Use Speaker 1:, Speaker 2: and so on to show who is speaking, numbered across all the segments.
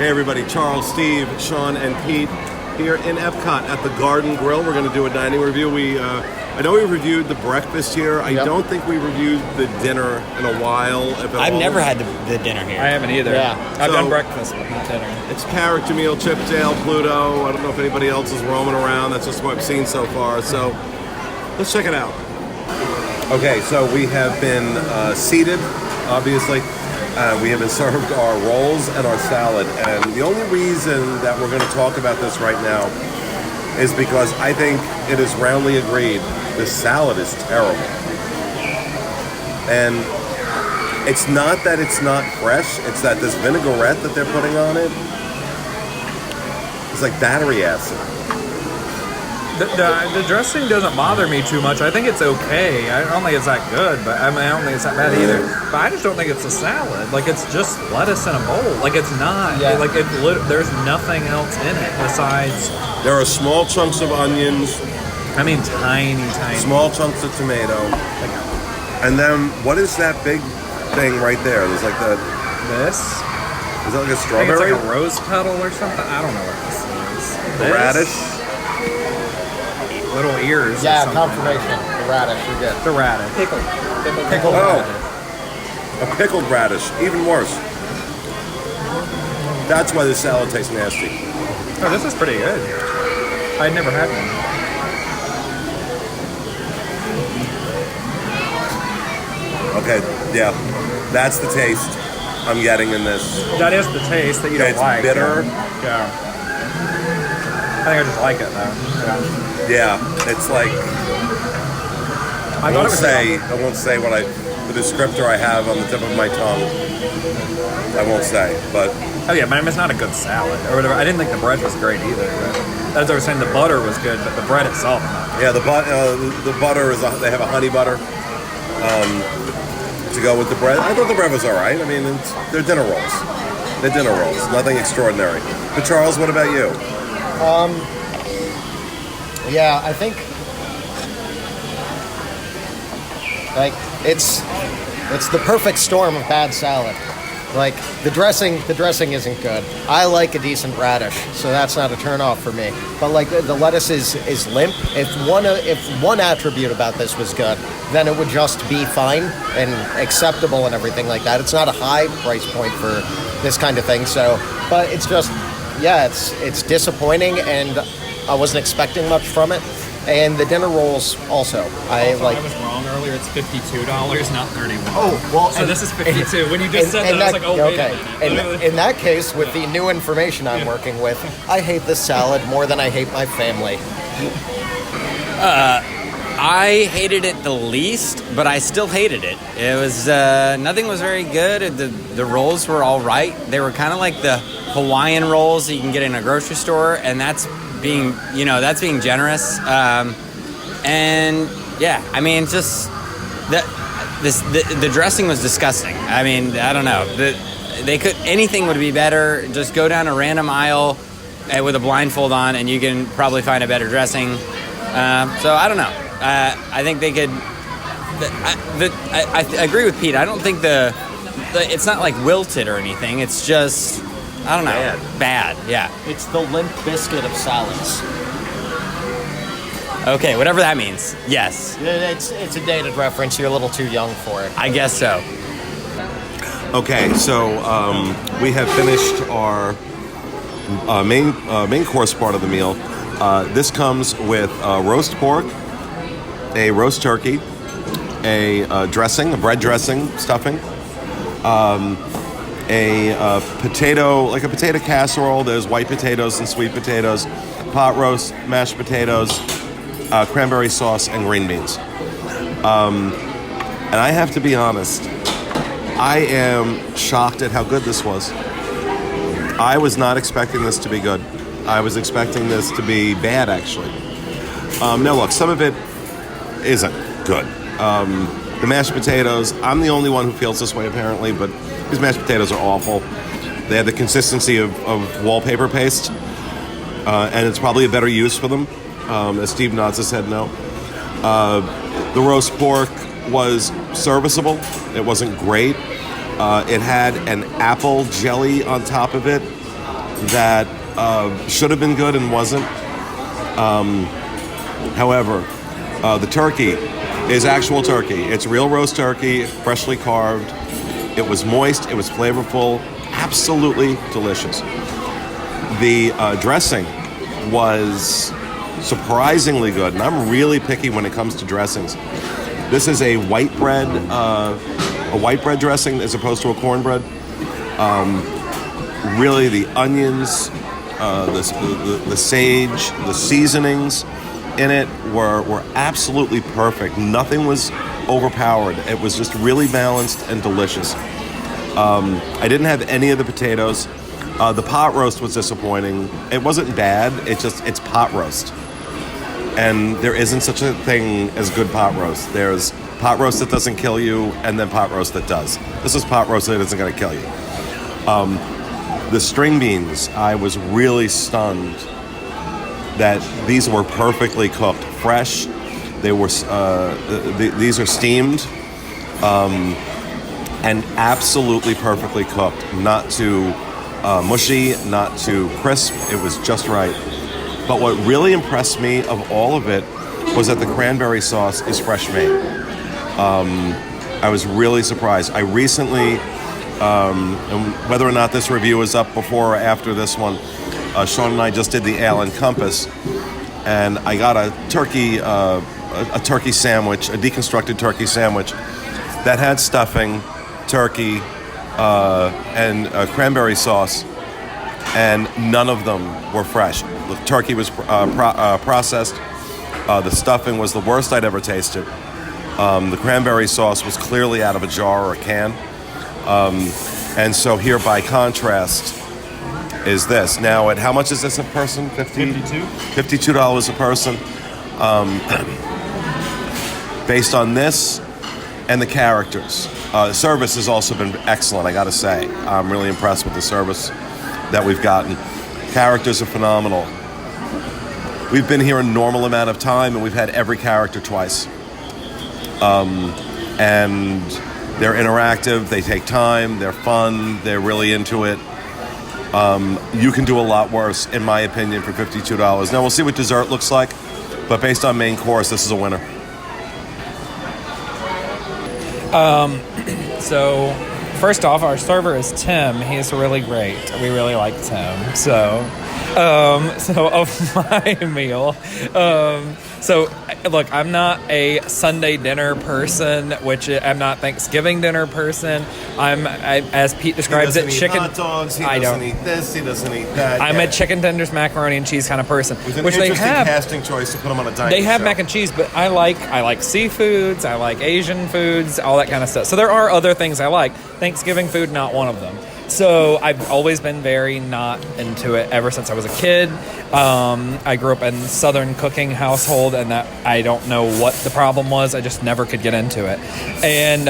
Speaker 1: Hey everybody, Charles, Steve, Sean, and Pete here in Epcot at the Garden Grill. We're going to do a dining review. I know we reviewed the breakfast here. I don't think we reviewed the dinner in a while. If at
Speaker 2: I've
Speaker 1: all.
Speaker 2: never had the dinner here.
Speaker 3: I haven't either.
Speaker 2: Yeah.
Speaker 3: I've done breakfast, but not dinner.
Speaker 1: It's character meal, Chippendale, Pluto. I don't know if anybody else is roaming around. That's just what I've seen so far. So let's check it out. Okay, so we have been seated, obviously. We have been served our rolls and our salad. And the only reason that we're going to talk about this right now is because I think it is roundly agreed the salad is terrible. And it's not that it's not fresh, it's that this vinaigrette that they're putting on it is like battery acid.
Speaker 3: The dressing doesn't bother me too much. I think it's okay. I don't think it's that good, but I don't think it's that bad either. But I just don't think it's a salad. Like, it's just lettuce in a bowl. Like, it's not. Yeah. Like, there's nothing else in it besides...
Speaker 1: There are small chunks of onions.
Speaker 3: I mean, tiny.
Speaker 1: Small chunks of tomato. And then, what is that big thing right there? There's like
Speaker 3: This?
Speaker 1: Is that like a
Speaker 3: I think
Speaker 1: strawberry?
Speaker 3: it's like a rose petal or something. I don't know what this is.
Speaker 1: A radish?
Speaker 3: Little ears.
Speaker 2: Yeah, confirmation. The radish, you're good.
Speaker 3: The radish.
Speaker 2: Pickled
Speaker 1: radish. A pickled radish. Even worse. That's why this salad tastes nasty.
Speaker 3: Oh, this is pretty good. I'd never had one.
Speaker 1: Okay, yeah. That's the taste I'm getting in this.
Speaker 3: That is the taste that you don't like.
Speaker 1: It's bitter.
Speaker 3: Yeah. I think I just like it, though.
Speaker 1: Yeah, it's like... I won't say what the descriptor I have on the tip of my tongue. I won't say, but...
Speaker 3: Oh yeah, but it's not a good salad or whatever. I didn't think the bread was great either. As I was saying, the butter was good, but the bread itself not.
Speaker 1: Yeah, the butter is they have a honey butter to go with the bread. I thought the bread was all right. I mean, they're dinner rolls. They're dinner rolls. Nothing extraordinary. But Charles, what about you?
Speaker 2: Yeah, I think like it's the perfect storm of bad salad. Like the dressing isn't good. I like a decent radish, so that's not a turnoff for me. But like the lettuce is limp. If one attribute about this was good, then it would just be fine and acceptable and everything like that. It's not a high price point for this kind of thing. So, but it's just it's disappointing, and I wasn't expecting much from it. And the dinner rolls also. I was
Speaker 4: wrong earlier. It's $52, not $31.
Speaker 2: Oh, well.
Speaker 4: So this is $52. When you just said that, I was like, oh,
Speaker 2: okay.
Speaker 4: wait a minute.
Speaker 2: In that case, with the new information I'm working with, I hate this salad more than I hate my family.
Speaker 4: I hated it the least, but I still hated it. It was nothing was very good. The rolls were all right. They were kind of like the Hawaiian rolls that you can get in a grocery store, and that's being generous. And yeah, I mean, just the dressing was disgusting. I mean, I don't know. Anything would be better. Just go down a random aisle with a blindfold on, and you can probably find a better dressing. So I don't know. I think they could. I agree with Pete. I don't think it's not like wilted or anything. It's just, I don't know, bad. Yeah.
Speaker 2: It's the limp biscuit of salads.
Speaker 4: Okay, whatever that means. Yes.
Speaker 2: It's a dated reference. You're a little too young for it.
Speaker 4: I guess so.
Speaker 1: Okay, so we have finished our main course part of the meal. This comes with roast pork, a roast turkey, a dressing, a bread dressing, stuffing, a potato, like a potato casserole. There's white potatoes and sweet potatoes, pot roast, mashed potatoes, cranberry sauce, and green beans. And I have to be honest, I am shocked at how good this was. I was not expecting this to be good. I was expecting this to be bad, actually. Now, look, some of it isn't good. The mashed potatoes, I'm the only one who feels this way, apparently, but these mashed potatoes are awful. They have the consistency of wallpaper paste, and it's probably a better use for them. As Steve nods his head no. The roast pork was serviceable. It wasn't great. It had an apple jelly on top of it that should have been good and wasn't. However, the turkey is actual turkey. It's real roast turkey, freshly carved. It was moist. It was flavorful. Absolutely delicious. The dressing was surprisingly good, and I'm really picky when it comes to dressings. This is a white bread dressing as opposed to a cornbread. Really, the onions, the sage, the seasonings in it were absolutely perfect. Nothing was overpowered. It was just really balanced and delicious. I didn't have any of the potatoes. The pot roast was disappointing. It wasn't bad. It's pot roast. And there isn't such a thing as good pot roast. There's pot roast that doesn't kill you, and then pot roast that does. This is pot roast that isn't going to kill you. The string beans, I was really stunned that these were perfectly cooked, fresh. They were these are steamed, and absolutely perfectly cooked. Not too mushy, not too crisp. It was just right. But what really impressed me of all of it was that the cranberry sauce is fresh made. I was really surprised. I recently, and whether or not this review is up before or after this one, Sean and I just did the Ale and Compass, and I got a turkey sandwich, a deconstructed turkey sandwich that had stuffing, turkey, and cranberry sauce, and none of them were fresh. The turkey was processed. The stuffing was the worst I'd ever tasted. The cranberry sauce was clearly out of a jar or a can. And so here, by contrast, is this. Now, at how much is this a person? $52 a person. Based on this and the characters. The service has also been excellent, I gotta say. I'm really impressed with the service that we've gotten. Characters are phenomenal. We've been here a normal amount of time, and we've had every character twice. And they're interactive, they take time, they're fun, they're really into it. You can do a lot worse, in my opinion, for $52. Now, we'll see what dessert looks like, but based on main course, this is a winner.
Speaker 3: So, first off, our server is Tim. He's really great. We really like Tim. So of my meal, so look, I'm not a Sunday dinner person, which I'm not Thanksgiving dinner person. As Pete describes it, chicken.
Speaker 1: Hot dogs. He doesn't eat this. He doesn't eat that.
Speaker 3: I'm a chicken tenders, macaroni and cheese kind of person.
Speaker 1: With an
Speaker 3: which
Speaker 1: interesting
Speaker 3: they have.
Speaker 1: casting choice to put them on a dining
Speaker 3: They have
Speaker 1: show.
Speaker 3: mac and cheese, but I like seafoods. I like Asian foods, all that kind of stuff. So there are other things I like. Thanksgiving food, not one of them. So I've always been very not into it ever since I was a kid. I grew up in Southern cooking household, and that I don't know what the problem was. I just never could get into it. And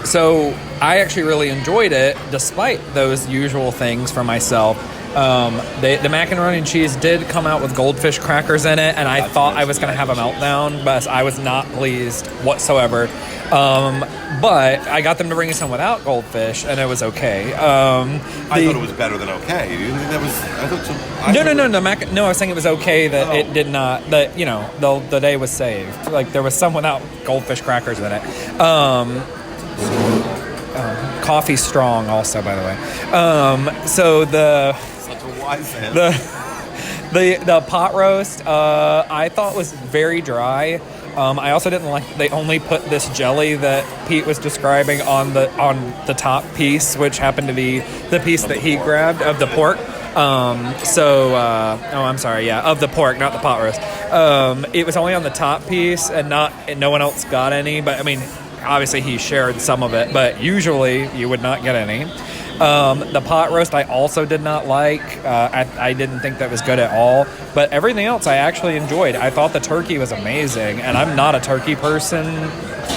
Speaker 3: so I actually really enjoyed it, despite those usual things for myself. The macaroni and cheese did come out with goldfish crackers in it, and I thought I was going to have a meltdown, but I was not pleased whatsoever. But I got them to bring us some without goldfish, and it was okay.
Speaker 1: I thought it was better than okay. You didn't think that was? I thought so.
Speaker 3: No. I was saying it was okay that it did not. That the day was saved. Like there was some without goldfish crackers in it. Coffee strong, also, by the way. So the.
Speaker 1: Such a wise man.
Speaker 3: The pot roast, I thought was very dry. I also didn't like they only put this jelly that Pete was describing on the top piece, which happened to be the piece that he grabbed of the pork. Of the pork, not the pot roast. It was only on the top piece, and no one else got any. But I mean, obviously he shared some of it, but usually you would not get any. The pot roast I also did not like. I didn't think that was good at all. But everything else I actually enjoyed. I thought the turkey was amazing, and I'm not a turkey person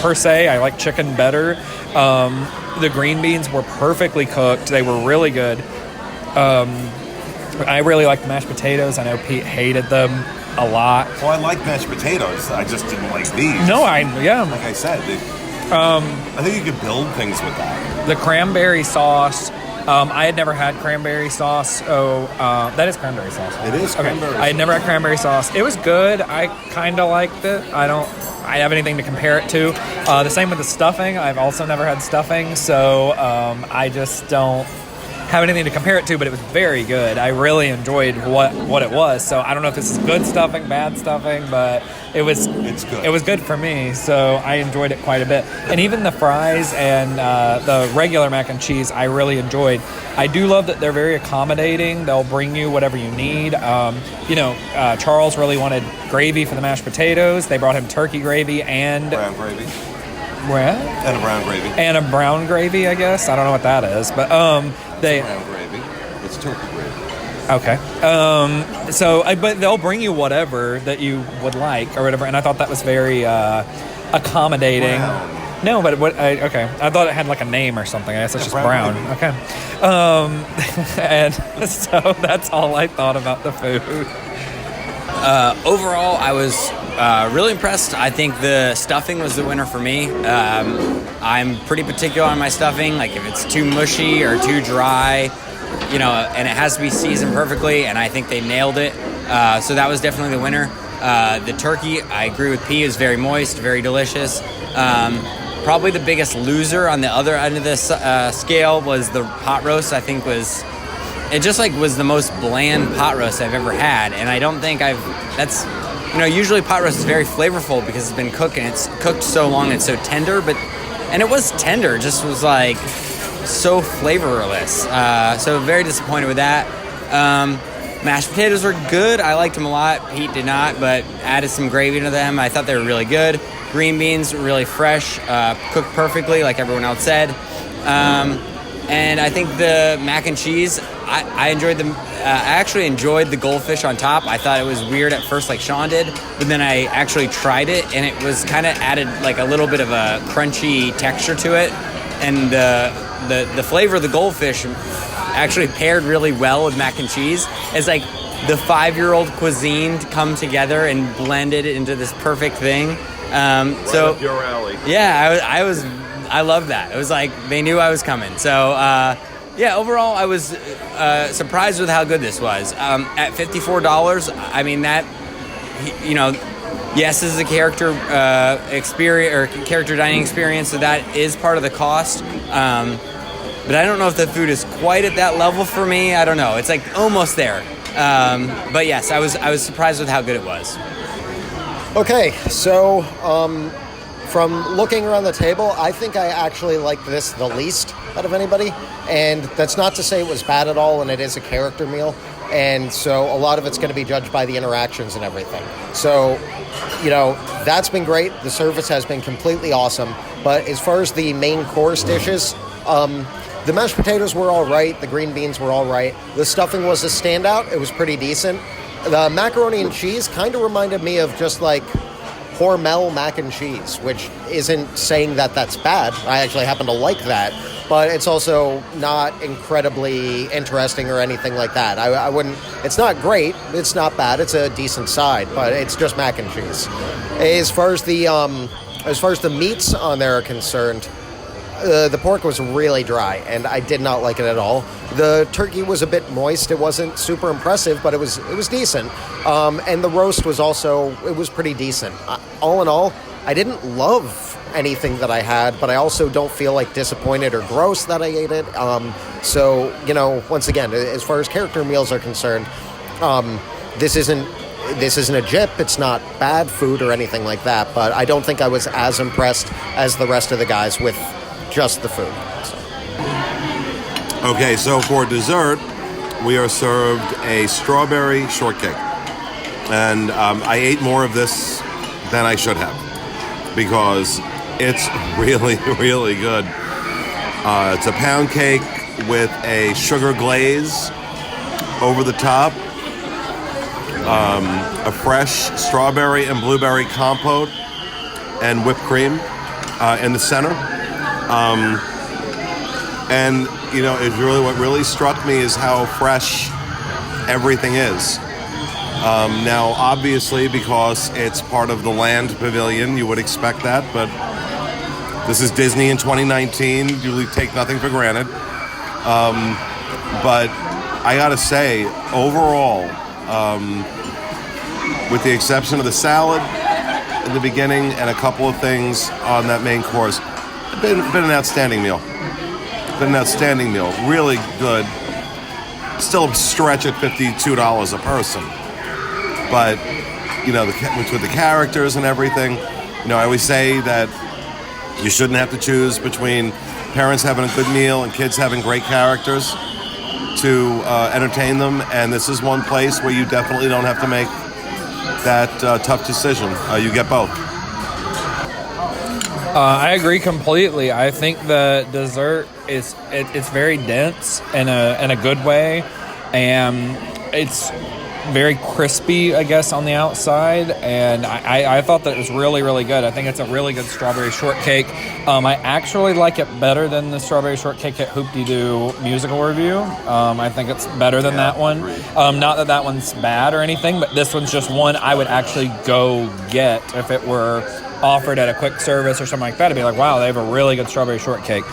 Speaker 3: per se. I like chicken better. The green beans were perfectly cooked. They were really good. I really liked the mashed potatoes. I know Pete hated them a lot.
Speaker 1: Well, I like mashed potatoes. I just didn't like these.
Speaker 3: No,
Speaker 1: Like I said, I think you could build things with that.
Speaker 3: The cranberry sauce I had never had cranberry sauce. That is cranberry sauce.
Speaker 1: It is cranberry
Speaker 3: I had never had cranberry sauce. It was good. I kind of liked it. I have anything to compare it to. The same with the stuffing. I've also never had stuffing, so I just don't have anything to compare it to, but it was very good. I really enjoyed what it was. So I don't know if this is good stuffing, bad stuffing, but it's good. It was good for me, so I enjoyed it quite a bit. And even the fries and the regular mac and cheese, I really enjoyed. I do love that they're very accommodating. They'll bring you whatever you need. Charles really wanted gravy for the mashed potatoes. They brought him turkey gravy and
Speaker 1: brown gravy.
Speaker 3: What?
Speaker 1: And a brown gravy.
Speaker 3: And a brown gravy, I guess. I don't know what that is, but they.
Speaker 1: Brown gravy. It's turkey gravy.
Speaker 3: Okay. But they'll bring you whatever that you would like or whatever, and I thought that was very accommodating.
Speaker 1: Brown.
Speaker 3: No, but okay. I thought it had like a name or something. I guess it's just brown. Okay. And so that's all I thought about the food.
Speaker 4: Overall, I was really impressed. I think the stuffing was the winner for me. I'm pretty particular on my stuffing. Like if it's too mushy or too dry, and it has to be seasoned perfectly, and I think they nailed it. So that was definitely the winner. The turkey, I agree with P, is very moist, very delicious. Probably the biggest loser on the other end of this scale was the pot roast. I think was the most bland pot roast I've ever had, and I don't think usually pot roast is very flavorful because it's been cooked and it's cooked so long, it's so tender, and it was tender, it just was like so flavorless. So very disappointed with that. Mashed potatoes were good. I liked them a lot. Pete did not, but added some gravy to them. I thought they were really good. Green beans were really fresh, cooked perfectly, like everyone else said. And I think the mac and cheese, I enjoyed them. I actually enjoyed the goldfish on top. I thought it was weird at first, like Sean did, but then I actually tried it, and it was kind of added like a little bit of a crunchy texture to it. And the flavor of the goldfish actually paired really well with mac and cheese. It's like the 5-year-old cuisine come together and blended it into this perfect thing.
Speaker 1: Right up your alley.
Speaker 4: Yeah, I loved that. It was like they knew I was coming. So overall I was surprised with how good this was. At $54, I mean that, yes, this is a character experience or character dining experience, so that is part of the cost. But I don't know if the food is quite at that level for me. I don't know. It's like almost there. But yes, I was surprised with how good it was.
Speaker 2: Okay, so from looking around the table, I think I actually liked this the least out of anybody. And that's not to say it was bad at all, and it is a character meal. And so a lot of it's going to be judged by the interactions and everything. So, that's been great. The service has been completely awesome. But as far as the main course dishes, the mashed potatoes were all right. The green beans were all right. The stuffing was a standout. It was pretty decent. The macaroni and cheese kind of reminded me of just like Hormel mac and cheese, which isn't saying that that's bad. I actually happen to like that, but it's also not incredibly interesting or anything like that. I wouldn't. It's not great. It's not bad. It's a decent side, but it's just mac and cheese. As far as the meats on there are concerned, the pork was really dry, and I did not like it at all. The turkey was a bit moist. It wasn't super impressive, but it was decent. And the roast was it was pretty decent. All in all, I didn't love anything that I had, but I also don't feel like disappointed or gross that I ate it. So, once again, as far as character meals are concerned, this isn't a jip. It's not bad food or anything like that, but I don't think I was as impressed as the rest of the guys with just the food.
Speaker 1: Okay, so for dessert, we are served a strawberry shortcake. And I ate more of this than I should have because it's really, really good. It's a pound cake with a sugar glaze over the top, a fresh strawberry and blueberry compote, and whipped cream in the center. And what really struck me is how fresh everything is. Now, obviously, because it's part of the Land Pavilion, you would expect that, but this is Disney in 2019. You take nothing for granted. But I gotta say, overall, with the exception of the salad in the beginning and a couple of things on that main course, been an outstanding meal. Been an outstanding meal. Really good. Still a stretch at $52 a person. But, you know, with the characters and everything, you know, I always say that you shouldn't have to choose between parents having a good meal and kids having great characters to entertain them. And this is one place where you definitely don't have to make that tough decision. You get both.
Speaker 3: I agree completely. I think the dessert it's very dense in a good way, and it's very crispy, I guess, on the outside. And I thought that it was really, really good. I think it's a really good strawberry shortcake. I actually like it better than the strawberry shortcake at Hoop-Dee-Doo musical review. I think it's better than that one. Not that one's bad or anything, but this one's just one I would actually go get if it were offered at a quick service or something like that. I'd be like, wow, they have a really good strawberry shortcake.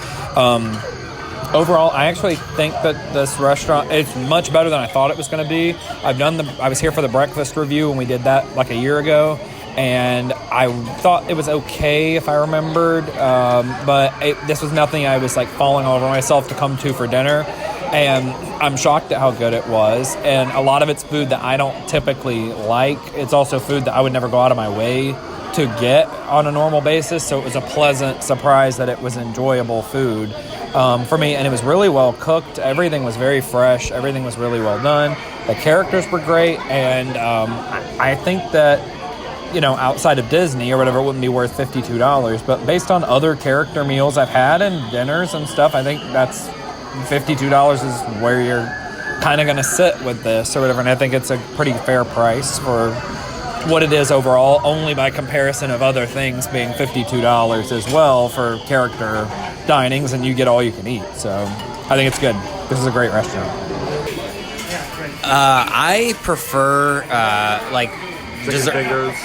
Speaker 3: Overall, I actually think that this restaurant is much better than I thought it was going to be. I was here for the breakfast review when we did that like a year ago, and I thought it was okay if I remembered, but this was nothing I was like falling over myself to come to for dinner, and I'm shocked at how good it was. And a lot of it's food that I don't typically like. It's also food that I would never go out of my way to get on a normal basis, so it was a pleasant surprise that it was enjoyable food for me, and it was really well cooked. Everything was very fresh. Everything was really well done. The characters were great, and I think that, you know, outside of Disney or whatever, it wouldn't be worth $52, but based on other character meals I've had and dinners and stuff, I think that's $52 is where you're kind of going to sit with this or whatever, and I think it's a pretty fair price for what it is overall, only by comparison of other things being $52 as well for character dinings, and you get all you can eat. So I think it's good. This is a great restaurant.
Speaker 4: I prefer like
Speaker 1: Chicken fingers.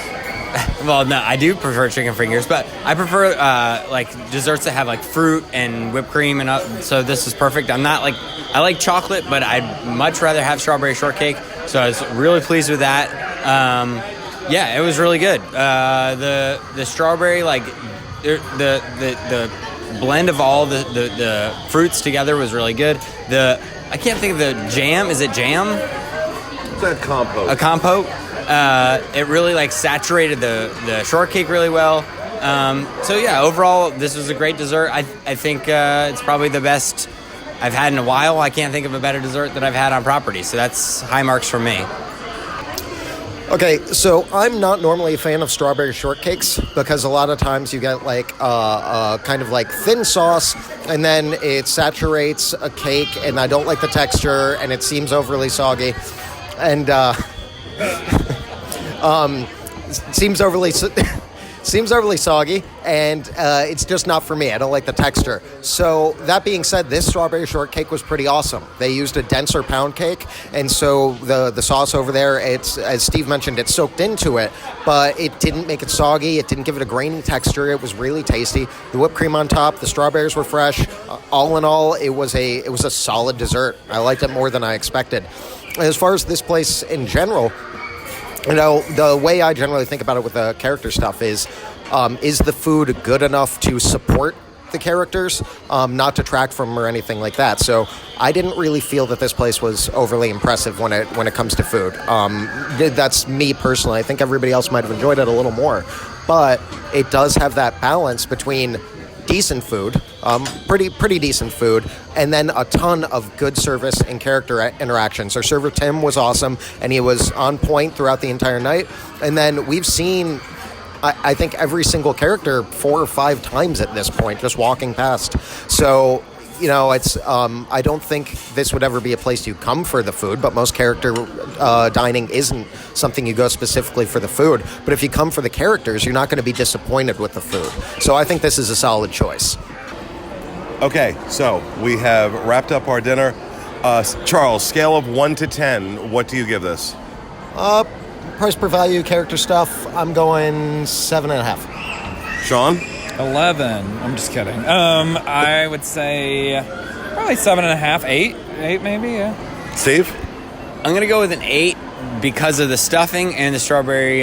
Speaker 4: Well, no, I do prefer chicken fingers, but I prefer like desserts that have like fruit and whipped cream, and so this is perfect. I like chocolate, but I'd much rather have strawberry shortcake. So I was really pleased with that. Yeah, it was really good. The strawberry, like the blend of all the fruits together was really good. I can't think of the jam. Is it jam?
Speaker 1: It's a compote.
Speaker 4: A compote. It really like saturated the shortcake really well. So yeah, overall this was a great dessert. I think it's probably the best I've had in a while. I can't think of a better dessert that I've had on property. So that's high marks from me.
Speaker 2: Okay, so I'm not normally a fan of strawberry shortcakes because a lot of times you get like kind of like thin sauce and then it saturates a cake, and I don't like the texture and it seems overly soggy and seems overly soggy, and it's just not for me. I don't like the texture. So that being said, this strawberry shortcake was pretty awesome. They used a denser pound cake, and so the sauce over there, it's, as Steve mentioned, it soaked into it, but it didn't make it soggy. It didn't give it a grainy texture. It was really tasty. The whipped cream on top, the strawberries were fresh. All in all, it was a solid dessert. I liked it more than I expected. As far as this place in general, you know, the way I generally think about it with the character stuff is the food good enough to support the characters, not detract from them or anything like that. So I didn't really feel that this place was overly impressive when it comes to food. That's me personally. I think everybody else might have enjoyed it a little more, but it does have that balance between decent food, pretty decent food, and then a ton of good service and character interactions. Our server Tim was awesome, and he was on point throughout the entire night. And then we've seen, I think, every single character 4 or 5 times at this point, just walking past. So, you know, it's I don't think this would ever be a place you come for the food, but most character dining isn't something you go specifically for the food. But if you come for the characters, you're not going to be disappointed with the food. So I think this is a solid choice.
Speaker 1: Okay, so we have wrapped up our dinner. Charles, scale of 1 to 10, what do you give this?
Speaker 2: Price per value, character stuff, I'm going 7.5.
Speaker 1: Sean?
Speaker 3: 11. I'm just kidding. I would say Probably 7.5, 8 maybe. Yeah.
Speaker 1: Steve?
Speaker 4: I'm gonna go with an 8 because of the stuffing and the strawberry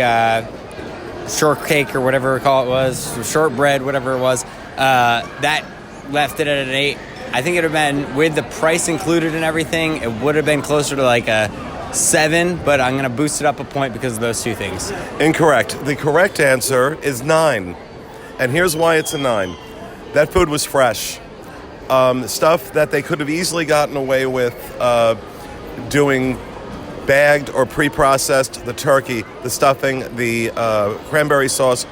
Speaker 4: shortcake or whatever it was, shortbread, whatever it was. That left it at an 8. I think it would have been, with the price included and everything, it would have been closer to like a 7, but I'm gonna boost it up a point because of those two things.
Speaker 1: Incorrect. The correct answer is 9. And here's why it's a 9. That food was fresh. Stuff that they could have easily gotten away with doing bagged or pre-processed, the turkey, the stuffing, the cranberry sauce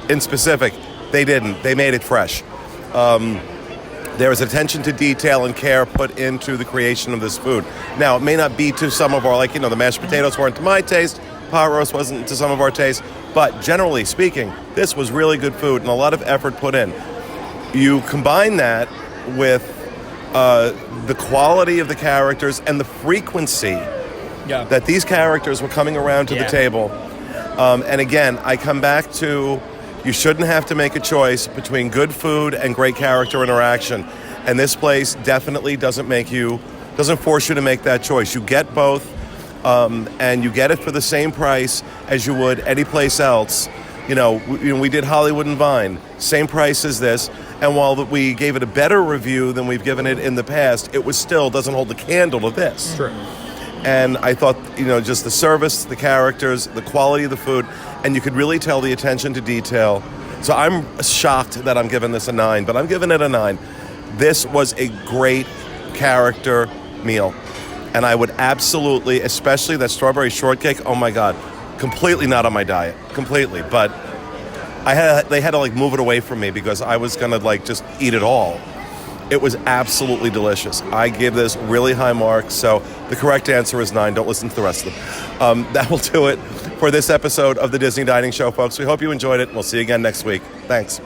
Speaker 1: in specific. They didn't. They made it fresh. There was attention to detail and care put into the creation of this food. Now, it may not be to some of our, the mashed potatoes weren't to my taste, pot roast wasn't to some of our taste, but generally speaking, this was really good food and a lot of effort put in. You combine that with the quality of the characters and the frequency that these characters were coming around to the table. And again, I come back to, you shouldn't have to make a choice between good food and great character interaction. And this place definitely doesn't force you to make that choice. You get both, and you get it for the same price as you would any place else. We did Hollywood and Vine, same price as this. And while we gave it a better review than we've given it in the past, it still doesn't hold the candle to this.
Speaker 3: Sure.
Speaker 1: And I thought, just the service, the characters, the quality of the food, and you could really tell the attention to detail. So I'm shocked that I'm giving this a 9, but I'm giving it a 9. This was a great character meal. And I would absolutely, especially that strawberry shortcake, oh my God, completely not on my diet, completely. But they had to move it away from me because I was gonna just eat it all. It was absolutely delicious. I give this really high marks, so the correct answer is 9. Don't listen to the rest of them. That will do it for this episode of the Disney Dining Show, folks. We hope you enjoyed it. We'll see you again next week. Thanks.